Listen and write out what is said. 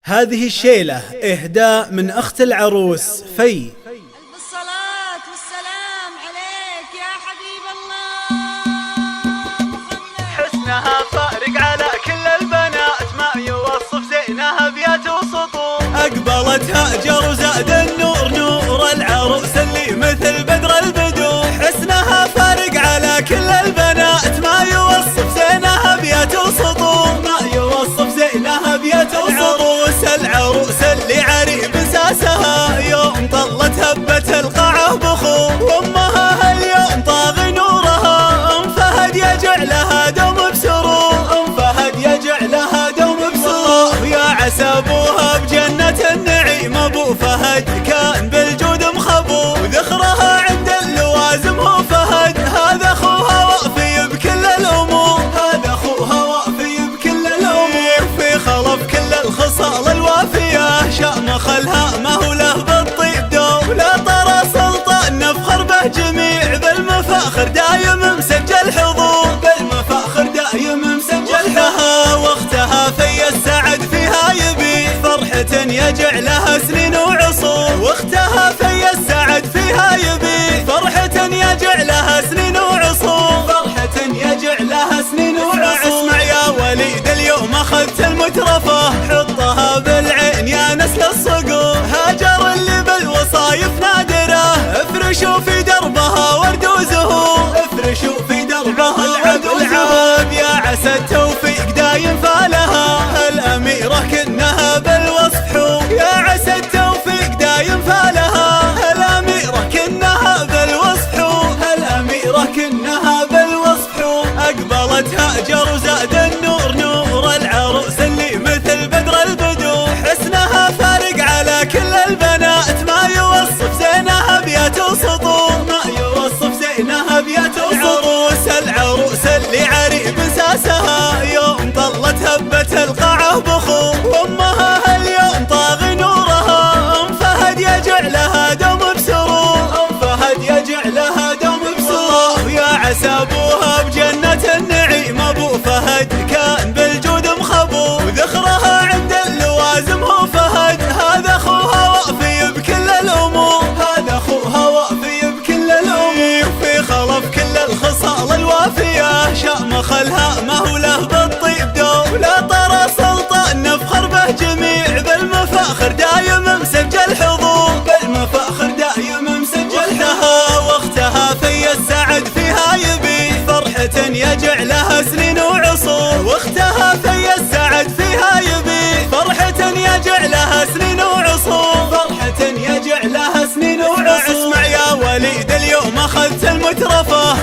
هذه الشيلة إهداء من أخت العروس في. الصلاة والسلام عليك يا حبيب الله محمد. حسنها فارق على كل البنات، ما يوصف زينها بيات وسطور. أقبلت هاجر وزاد النور نور العروس اللي مثل بدر البدور. حسنها فارق على كل البنات، ما يوصف زينها بيات وسطور. ما يوصف زينها بيات وسطور. العروس اللي عريب ساسها يوم طلت هبت القاعة بخور. وامها هاليوم طاغي نورها، ام فهد يجعلها دوم بسرور. ام فهد يجعلها دوم بسرور. يا عسى ابوها بجنة النعيم، ابو فهد كان بالجود مخبور. وذخرها عند اللوازم هو فهد، هذا اخوها وافي بكل الامور. هذا اخوها وافي بكل الامور. في خلف كل الخصال الوافية، شأم خلها ما هو له بالطيب دور. لا ترى سلطان نفخر به جميع، بالمفاخر دايم مسجل حضور. بالمفاخر دايم مسجل حضور. واختها في السعد فيها يبي فرحة يجعلها سنين وعصور. واختها في السعد فيها يبي فرحة يجعلها سنين وعصور. فرحة يجعلها سنين وعصور. اسمع يا وليد اليوم اخذت المترفة، حطها بالعين يا نسل الصقور. هاجر اللي بالوصايف نادرة، افرشوا في دربها ورد وزهور. افرشوا في دربها العد والعاب. يا عسى التوفيق دايم فالها، الأميرة كنها بالوصف حور. يا عسى التوفيق دايم فالها، الأميرة كنها بالوصف حور. الأميرة كنها بالوصف حور. أقبلت هاجر وزاد النور نور العروس اللي مثل بدر البدور. حسنها فارق على كل البنات، ما يوصف زينها بيات وسطور. ما يوصف زينها بيات وسطور. العروس اللي عريب ساسها يوم طلت هبت القاعة بخور. وامها هاليوم طاغي نورها، ام فهد يجعلها دوم بسرور. ام فهد يجعلها دوم بسرور. يا عسى ابوها بجنة النعيم، ابو فهد كان بالجود مخبور. وذخرها عند اللوازم هو فهد، هذا اخوها وافي بكل الامور. هذا اخوها وافي بكل الامور. في خلف كل الخصال الوافية، شأم خلها ما هو له بالطيب دور. لا ترى سلطان نفخر به جميع، بالمفاخر دايم مسجل حضور. بالمفاخر دايم مسجل حضور. واختها في السعد فيها يبي فرحة يجعلها سنين وعصور. واختها في السعد فيها يبي فرحة يجعلها سنين وعصور. فرحة يجعلها سنين وعصور. اسمع يا وليد اليوم اخذت المترفة،